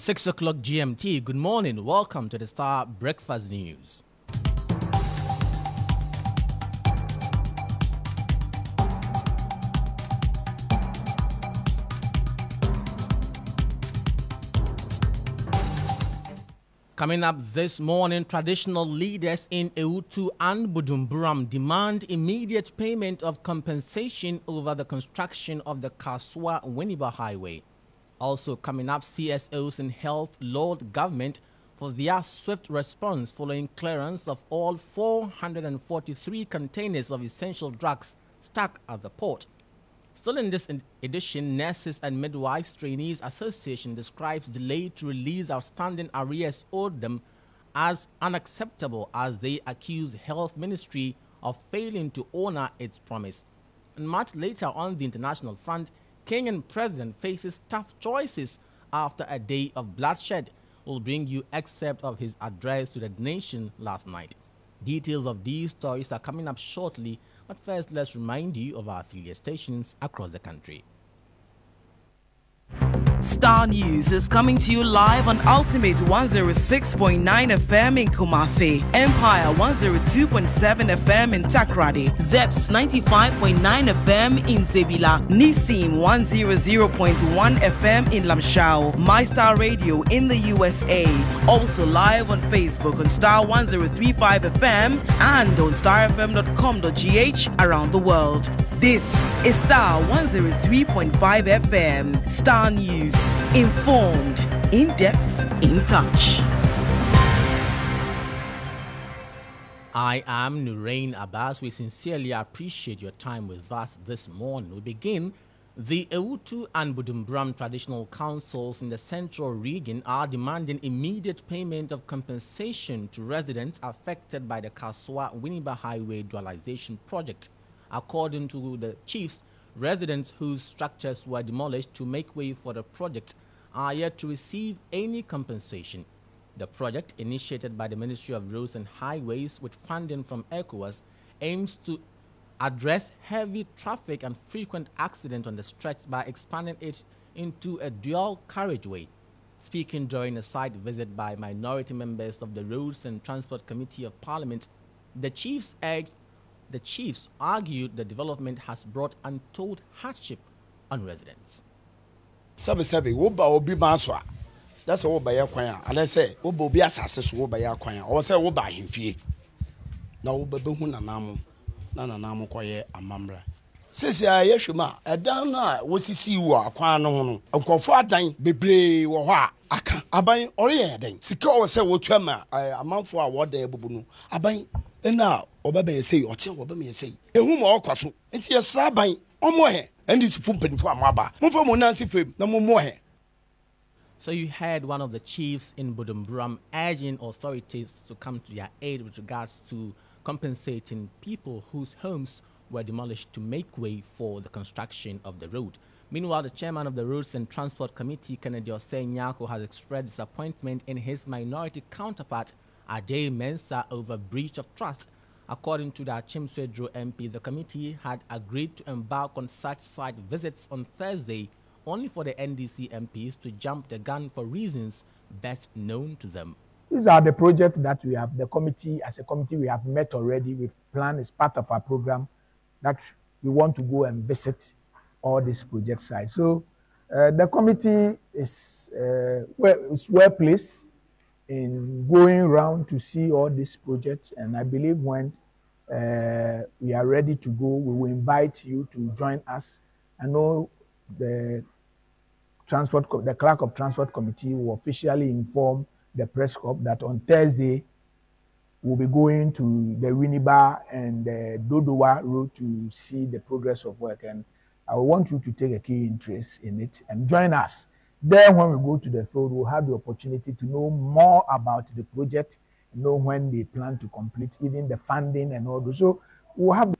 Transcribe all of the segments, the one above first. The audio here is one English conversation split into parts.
6 o'clock GMT. Good morning. Welcome to the Star Breakfast News. Coming up this morning, traditional leaders in Ewutu and Budumburam demand immediate payment of compensation over the construction of the Kaswa-Winneba Highway. Also coming up, CSOs in health laud government for their swift response following clearance of all 443 containers of essential drugs stuck at the port. Still in this edition, Nurses and Midwives Trainees Association describes delay to release outstanding arrears owed them as unacceptable as they accuse Health Ministry of failing to honor its promise. And much later on the international front, Kenyan president faces tough choices after a day of bloodshed. We'll bring you excerpt of his address to the nation last night. Details of these stories are coming up shortly, but first let's remind you of our affiliate stations across the country. Star News is coming to you live on Ultimate 106.9 FM in Kumasi, Empire 102.7 FM in Takrady, Zeps 95.9 FM in Zebila, Nissim 100.1 FM in Lamshao, My Star Radio in the USA. Also live on Facebook on Star 1035 FM and on StarrFM.com.gh around the world. This is Star 103.5 FM. Star News. Informed, in depth, in touch. I am Nurein Abass. We sincerely appreciate your time with us this morning. We begin. The Ewutu and Budumburam traditional councils in the central region are demanding immediate payment of compensation to residents affected by the Kaswa-Winneba Highway dualization project. According to the chiefs, residents whose structures were demolished to make way for the project are yet to receive any compensation. The project, initiated by the Ministry of Roads and Highways with funding from ECOWAS, aims to address heavy traffic and frequent accidents on the stretch by expanding it into a dual carriageway. Speaking during a site visit by minority members of the Roads and Transport Committee of Parliament, the chiefs argued the development has brought untold hardship on residents. Sabi woba obi manswa. That's what woba ya kwan. Ale say woba obi asase so woba ya kwan. O say woba ahemfie. Na woba behu nanam na nanam koye amamra. Sisi a yehwema edan na wosisi wo akwan no ho no. Nkofo adan bebre wo ho a aka. Aban ore ye den. Sika o say wotwama amanfo a woda ebubu no. Aban ena obaba ye say oche obaba ye say. Ehu ma okwaso. Enti ye sra aban omo he. So you heard one of the chiefs in Budumburam urging authorities to come to their aid with regards to compensating people whose homes were demolished to make way for the construction of the road. Meanwhile, the chairman of the Roads and Transport Committee, Kennedy Osei-Nyako, has expressed disappointment in his minority counterpart, Ajay Mensah, over breach of trust. According to the Achimswedro MP, the committee had agreed to embark on such site visits on Thursday, only for the NDC MPs to jump the gun for reasons best known to them. These are the projects that we have, the committee, as a committee, we have met already. We've planned as part of our program that we want to go and visit all these project sites. So the committee is well placed in going around to see all these projects, and I believe when we are ready to go, we will invite you to join us. I know the clerk of transport committee will officially inform the press corps that on Thursday we'll be going to the Winneba and the Dodowa road to see the progress of work, and I want you to take a key interest in it and join us. Then when we go to the field, we'll have the opportunity to know more about the project, know when they plan to complete, even the funding and all those. So we'll have.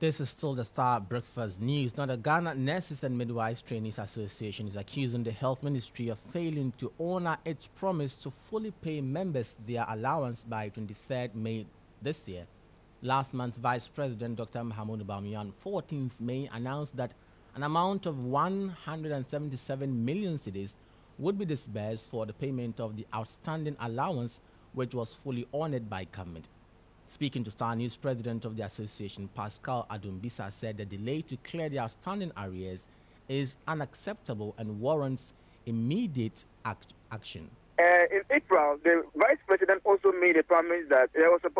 This is still the Star Breakfast News. Now, the Ghana Nurses and Midwives Trainees Association is accusing the Health Ministry of failing to honor its promise to fully pay members their allowance by 23rd May this year. Last month, Vice President Dr. Mahamudu Bawumia on 14th May announced that An amount of 177 million cedis would be disbursed for the payment of the outstanding allowance, which was fully honored by government. Speaking to Starr News, president of the association, Pascal Adumbisa, said the delay to clear the outstanding arrears is unacceptable and warrants immediate action. In April, the Vice President also made a promise that there was an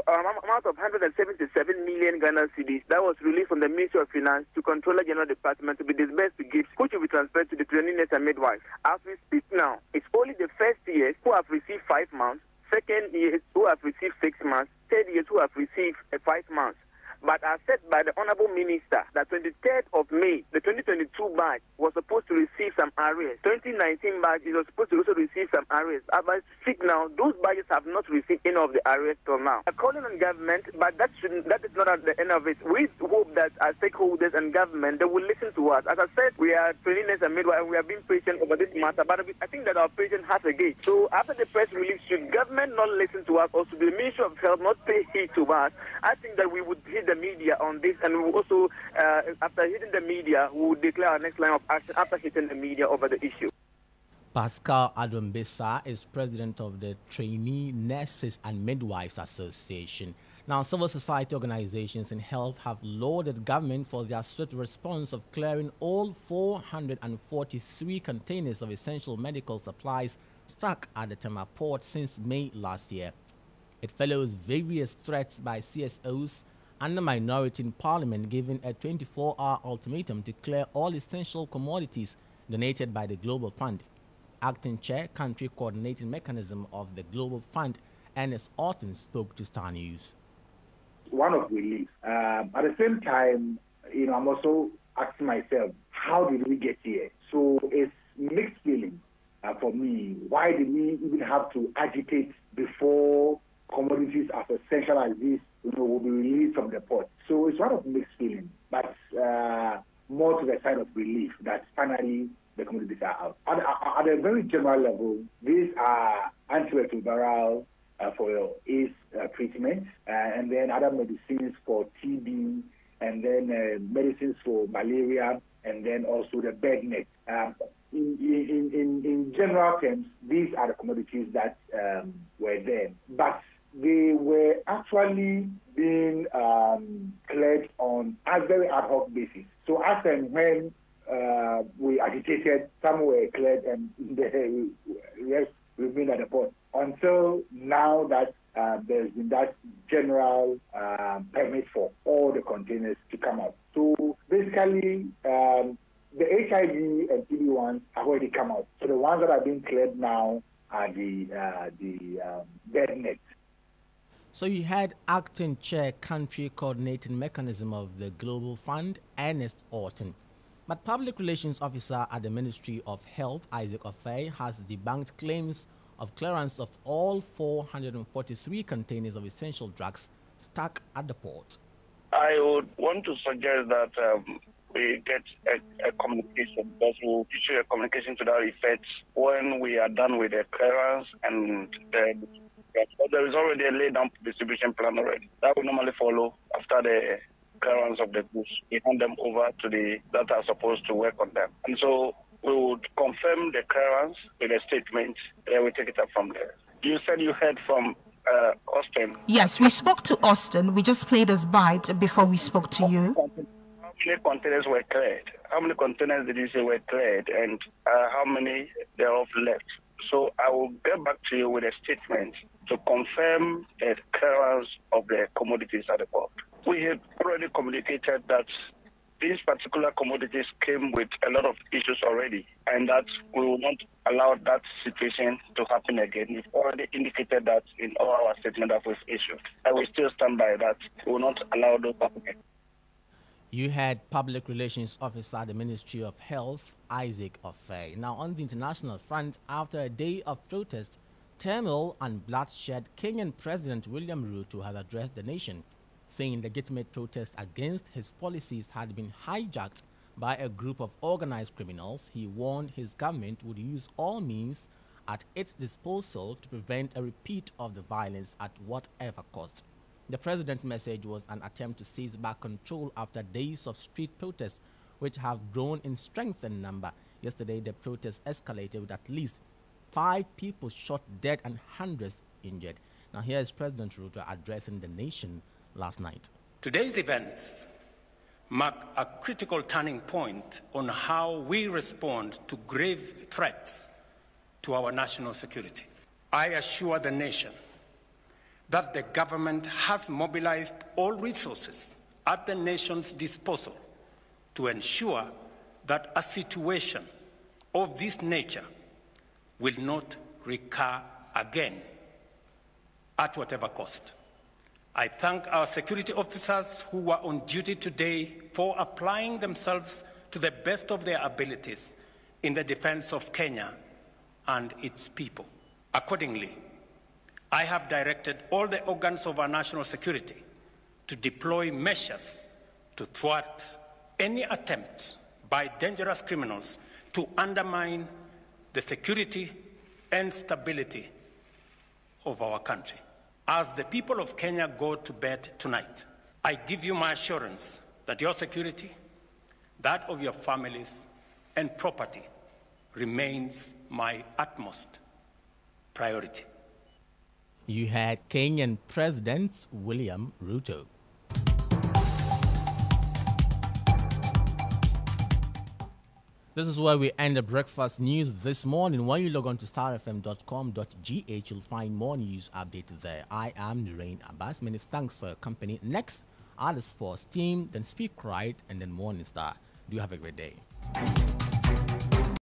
amount of 177 million Ghana cedis that was released from the Ministry of Finance to Controller General Department to be disbursed to gifts, which will be transferred to the training nurse and midwives. As we speak now, it's only the first years who have received 5 months, second years who have received 6 months, third years who have received 5 months. But as said by the Honorable Minister, that 23rd of May, the 2022 batch was supposed to receive some arrears. 2019 batch is supposed to also receive some arrears. As I speak now, those batches have not received any of the arrears till now. I'm calling on government, but that is not at the end of it. We hope that our stakeholders and government, they will listen to us. As I said, we are trainers and midwives, and we are being patient over this matter, but I think that our patience has a gauge. So after the press release, should government not listen to us, or should the Ministry of Health not pay heed to us, I think that we would hit the media on this, and we will also, after hitting the media, we will declare our next line of action after hitting the media over the issue. Pascal Adumbisa is president of the Trainee Nurses and Midwives Association. Now, civil society organizations in health have lauded government for their swift response of clearing all 443 containers of essential medical supplies stuck at the Tema port since May last year. It follows various threats by CSOs and the minority in parliament giving a 24-hour ultimatum to clear all essential commodities donated by the Global Fund. Acting Chair, Country Coordinating Mechanism of the Global Fund, Ernest Orton, spoke to Starr News. One of relief. At the same time, I'm also asking myself, how did we get here? So it's mixed feeling for me. Why did we even have to agitate before commodities as essential as this will be released from the port? So it's one of mixed feeling, but more to the side of relief that finally the commodities are out. At a very general level, these are antiretroviral for AIDS treatment, and then other medicines for TB, and then medicines for malaria, and then also the bed net. In general terms, these are the commodities that were there, but they were actually being cleared on a very ad hoc basis. So as and when we agitated, some were cleared and the rest remained at the port. Until now that there's been that general permit for all the containers to come out. So basically, the HIV and TB ones have already come out. So the ones that are being cleared now are the bed nets. So you had Acting Chair, Country Coordinating Mechanism of the Global Fund, Ernest Orton. But Public Relations Officer at the Ministry of Health, Isaac Ofei, has debunked claims of clearance of all 443 containers of essential drugs stuck at the port. I would want to suggest that we get a communication, because we'll issue a communication to that effect when we are done with the clearance and there is already a laid down distribution plan already. That will normally follow after the clearance of the goods. We hand them over to the that are supposed to work on them. And so we would confirm the clearance with a statement, then we take it up from there. You said you heard from Austin. Yes, we spoke to Austin. We just played his bite before we spoke to you. How many containers were cleared? How many containers did you say were cleared, and how many thereof left? So I will get back to you with a statement to confirm the clearance of the commodities at the port. We have already communicated that these particular commodities came with a lot of issues already, and that we will not allow that situation to happen again. We've already indicated that in all our statement that we've issued. I will still stand by that. We will not allow those to happen again. You had Public Relations Officer at the Ministry of Health, Isaac Ofei. Now, on the international front, after a day of protest, turmoil and bloodshed, Kenyan President William Ruto has addressed the nation, saying legitimate protests against his policies had been hijacked by a group of organized criminals. He warned his government would use all means at its disposal to prevent a repeat of the violence at whatever cost. The president's message was an attempt to seize back control after days of street protests, which have grown in strength and number. Yesterday, the protests escalated with at least 5 people shot dead and hundreds injured. Now, here is President Ruto addressing the nation last night. Today's events mark a critical turning point on how we respond to grave threats to our national security. I assure the nation that the government has mobilized all resources at the nation's disposal to ensure that a situation of this nature will not recur again at whatever cost. I thank our security officers who were on duty today for applying themselves to the best of their abilities in the defense of Kenya and its people. Accordingly, I have directed all the organs of our national security to deploy measures to thwart any attempt by dangerous criminals to undermine the security and stability of our country. As the people of Kenya go to bed tonight, I give you my assurance that your security, that of your families and property, remains my utmost priority. You had Kenyan President William Ruto. This is where we end the breakfast news this morning. When you log on to starrfm.com.gh, you'll find more news updated there. I am Nurein Abass. Many thanks for your company. Next are the sports team, then Speak Right, and then Morning Star. Do have a great day.